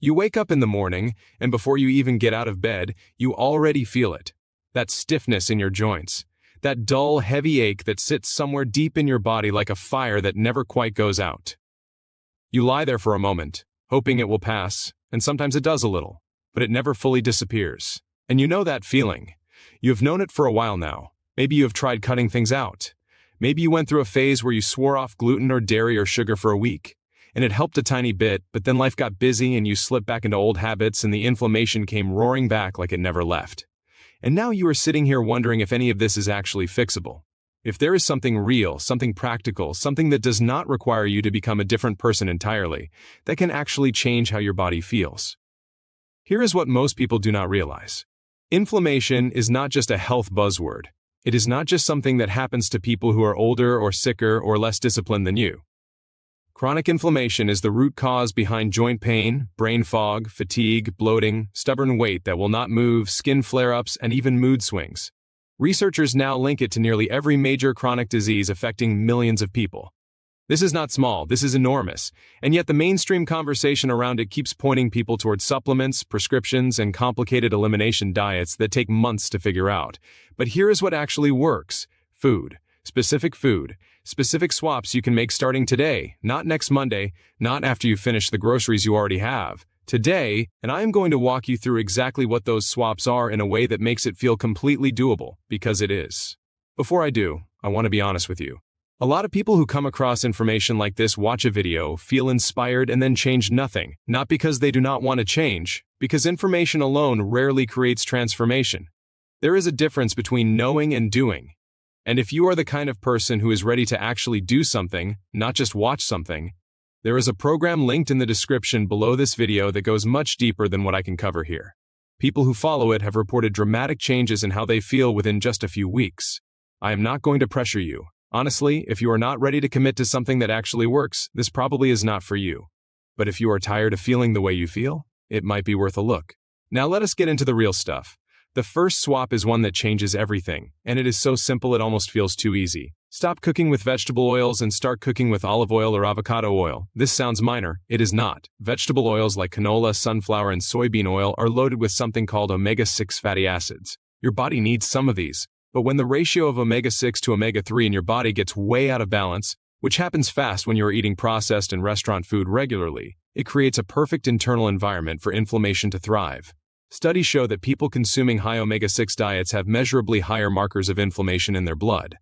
You wake up in the morning, and before you even get out of bed, you already feel it. That stiffness in your joints. That dull, heavy ache that sits somewhere deep in your body like a fire that never quite goes out. You lie there for a moment, hoping it will pass, and sometimes it does a little, but it never fully disappears. And you know that feeling. You have known it for a while now. Maybe you have tried cutting things out. Maybe you went through a phase where you swore off gluten or dairy or sugar for a week. And it helped a tiny bit, but then life got busy and you slipped back into old habits and the inflammation came roaring back like it never left. And now you are sitting here wondering if any of this is actually fixable. If there is something real, something practical, something that does not require you to become a different person entirely, that can actually change how your body feels. Here is what most people do not realize. Inflammation is not just a health buzzword. It is not just something that happens to people who are older or sicker or less disciplined than you. Chronic inflammation is the root cause behind joint pain, brain fog, fatigue, bloating, stubborn weight that will not move, skin flare-ups, and even mood swings. Researchers now link it to nearly every major chronic disease affecting millions of people. This is not small, this is enormous, and yet the mainstream conversation around it keeps pointing people towards supplements, prescriptions, and complicated elimination diets that take months to figure out. But here is what actually works. Food. Specific swaps you can make starting today, not next Monday, not after you finish the groceries you already have. Today, and I am going to walk you through exactly what those swaps are in a way that makes it feel completely doable, because it is. Before I do, I want to be honest with you. A lot of people who come across information like this watch a video, feel inspired, and then change nothing, not because they do not want to change, because information alone rarely creates transformation. There is a difference between knowing and doing. And if you are the kind of person who is ready to actually do something, not just watch something, there is a program linked in the description below this video that goes much deeper than what I can cover here. People who follow it have reported dramatic changes in how they feel within just a few weeks. I am not going to pressure you. Honestly, if you are not ready to commit to something that actually works, this probably is not for you. But if you are tired of feeling the way you feel, it might be worth a look. Now let us get into the real stuff. The first swap is one that changes everything, and it is so simple it almost feels too easy. Stop cooking with vegetable oils and start cooking with olive oil or avocado oil. This sounds minor. It is not. Vegetable oils like canola, sunflower, and soybean oil are loaded with something called omega-6 fatty acids. Your body needs some of these, but when the ratio of omega-6 to omega-3 in your body gets way out of balance, which happens fast when you are eating processed and restaurant food regularly, it creates a perfect internal environment for inflammation to thrive. Studies show that people consuming high omega-6 diets have measurably higher markers of inflammation in their blood.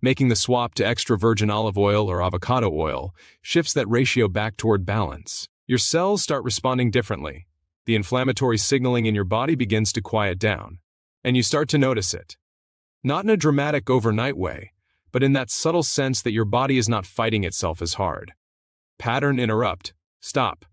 Making the swap to extra virgin olive oil or avocado oil shifts that ratio back toward balance. Your cells start responding differently. The inflammatory signaling in your body begins to quiet down. And you start to notice it. Not in a dramatic overnight way, but in that subtle sense that your body is not fighting itself as hard. Pattern interrupt. Stop.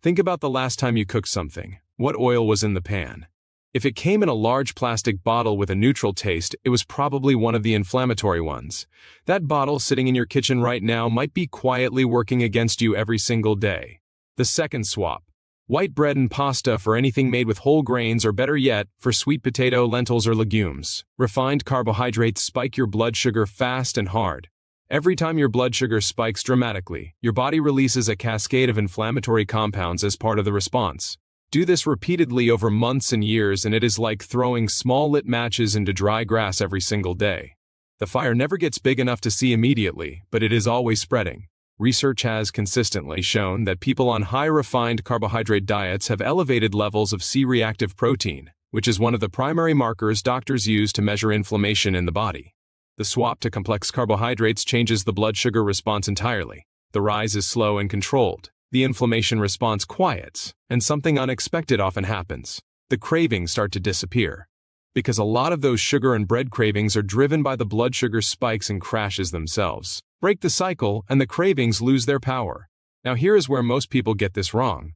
Think about the last time you cooked something. What oil was in the pan? If it came in a large plastic bottle with a neutral taste, it was probably one of the inflammatory ones. That bottle sitting in your kitchen right now might be quietly working against you every single day. The second swap. White bread and pasta for anything made with whole grains, or better yet, for sweet potato, lentils, or legumes. Refined carbohydrates spike your blood sugar fast and hard. Every time your blood sugar spikes dramatically, your body releases a cascade of inflammatory compounds as part of the response. Do this repeatedly over months and years, and it is like throwing small lit matches into dry grass every single day. The fire never gets big enough to see immediately, but it is always spreading. Research has consistently shown that people on high refined carbohydrate diets have elevated levels of C-reactive protein, which is one of the primary markers doctors use to measure inflammation in the body. The swap to complex carbohydrates changes the blood sugar response entirely. The rise is slow and controlled. The inflammation response quiets, and something unexpected often happens. The cravings start to disappear. Because a lot of those sugar and bread cravings are driven by the blood sugar spikes and crashes themselves. Break the cycle, and the cravings lose their power. Now here is where most people get this wrong.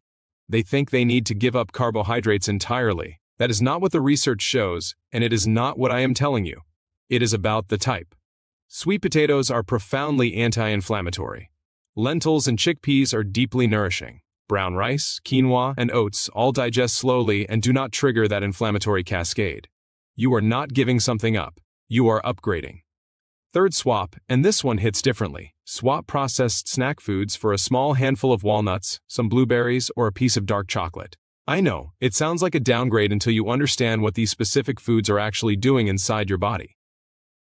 They think they need to give up carbohydrates entirely. That is not what the research shows, and it is not what I am telling you. It is about the type. Sweet potatoes are profoundly anti-inflammatory. Lentils and chickpeas are deeply nourishing. Brown rice, quinoa, and oats all digest slowly and do not trigger that inflammatory cascade. You are not giving something up. You are upgrading. Third swap, and this one hits differently. Swap processed snack foods for a small handful of walnuts, some blueberries, or a piece of dark chocolate. I know, it sounds like a downgrade until you understand what these specific foods are actually doing inside your body.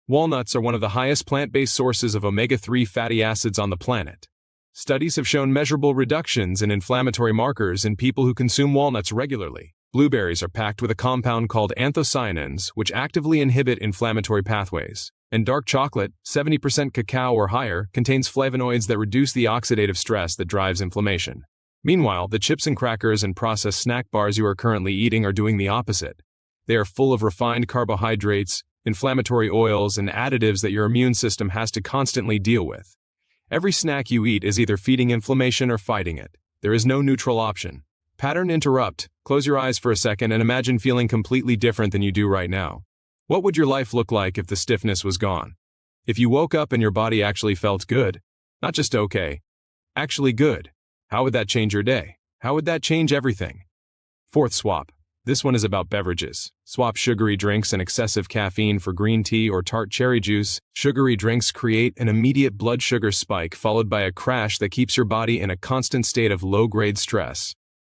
Walnuts are one of the highest plant-based sources of omega-3 fatty acids on the planet. Studies have shown measurable reductions in inflammatory markers in people who consume walnuts regularly. Blueberries are packed with a compound called anthocyanins, which actively inhibit inflammatory pathways. And dark chocolate, 70% cacao or higher, contains flavonoids that reduce the oxidative stress that drives inflammation. Meanwhile, the chips and crackers and processed snack bars you are currently eating are doing the opposite. They are full of refined carbohydrates, inflammatory oils, and additives that your immune system has to constantly deal with. Every snack you eat is either feeding inflammation or fighting it. There is no neutral option. Pattern interrupt. Close your eyes for a second and imagine feeling completely different than you do right now. What would your life look like if the stiffness was gone? If you woke up and your body actually felt good? Not just okay. Actually good. How would that change your day? How would that change everything? Fourth swap. This one is about beverages. Swap sugary drinks and excessive caffeine for green tea or tart cherry juice. Sugary drinks create an immediate blood sugar spike followed by a crash that keeps your body in a constant state of low-grade stress.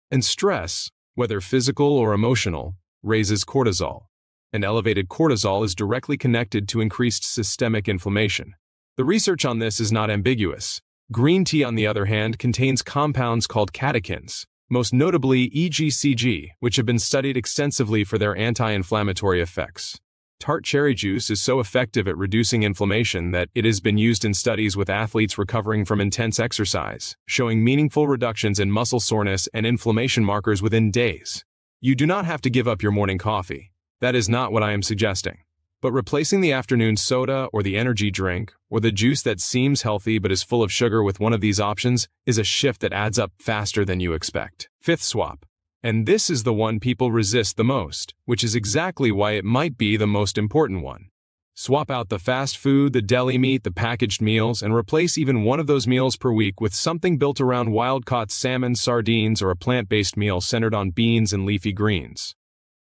And stress, whether physical or emotional, raises cortisol. And elevated cortisol is directly connected to increased systemic inflammation. The research on this is not ambiguous. Green tea, on the other hand, contains compounds called catechins, most notably EGCG, which have been studied extensively for their anti-inflammatory effects. Tart cherry juice is so effective at reducing inflammation that it has been used in studies with athletes recovering from intense exercise, showing meaningful reductions in muscle soreness and inflammation markers within days. You do not have to give up your morning coffee. That is not what I am suggesting. But replacing the afternoon soda or the energy drink or the juice that seems healthy but is full of sugar with one of these options is a shift that adds up faster than you expect. Fifth swap. And this is the one people resist the most, which is exactly why it might be the most important one. Swap out the fast food, the deli meat, the packaged meals, and replace even one of those meals per week with something built around wild-caught salmon, sardines, or a plant-based meal centered on beans and leafy greens.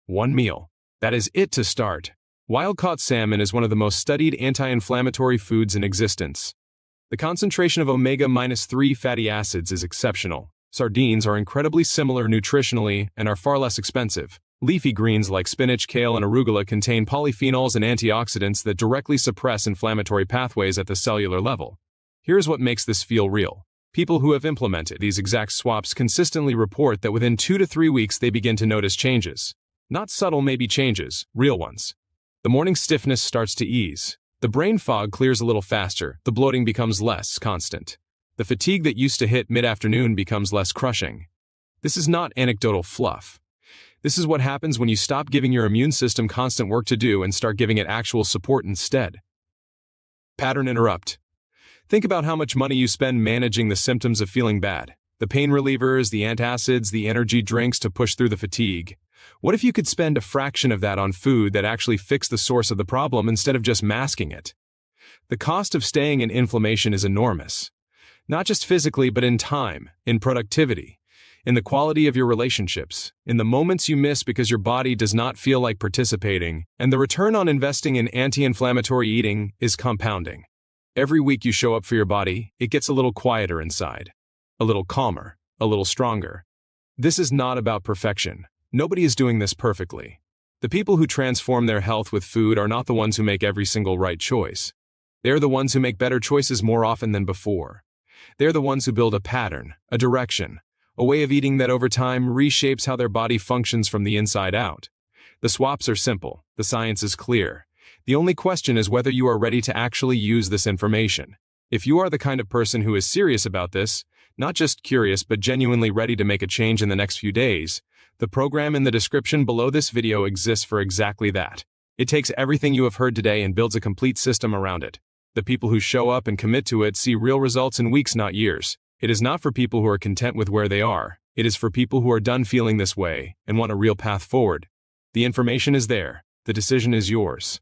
One meal. That is it to start. Wild-caught salmon is one of the most studied anti-inflammatory foods in existence. The concentration of omega-3 fatty acids is exceptional. Sardines are incredibly similar nutritionally and are far less expensive. Leafy greens like spinach, kale, and arugula contain polyphenols and antioxidants that directly suppress inflammatory pathways at the cellular level. Here's what makes this feel real. People who have implemented these exact swaps consistently report that within 2 to 3 weeks they begin to notice changes. Not subtle maybe changes, real ones. The morning stiffness starts to ease. The brain fog clears a little faster. The bloating becomes less constant. The fatigue that used to hit mid-afternoon becomes less crushing. This is not anecdotal fluff. This is what happens when you stop giving your immune system constant work to do and start giving it actual support instead. Pattern interrupt. Think about how much money you spend managing the symptoms of feeling bad. The pain relievers, the antacids, the energy drinks to push through the fatigue. What if you could spend a fraction of that on food that actually fixed the source of the problem instead of just masking it? The cost of staying in inflammation is enormous. Not just physically, but in time, in productivity, in the quality of your relationships, in the moments you miss because your body does not feel like participating, and the return on investing in anti-inflammatory eating is compounding. Every week you show up for your body, it gets a little quieter inside, a little calmer, a little stronger. This is not about perfection. Nobody is doing this perfectly. The people who transform their health with food are not the ones who make every single right choice. They are the ones who make better choices more often than before. They are the ones who build a pattern, a direction, a way of eating that over time reshapes how their body functions from the inside out. The swaps are simple. The science is clear. The only question is whether you are ready to actually use this information. If you are the kind of person who is serious about this, not just curious but genuinely ready to make a change in the next few days, the program in the description below this video exists for exactly that. It takes everything you have heard today and builds a complete system around it. The people who show up and commit to it see real results in weeks, not years. It is not for people who are content with where they are. It is for people who are done feeling this way and want a real path forward. The information is there. The decision is yours.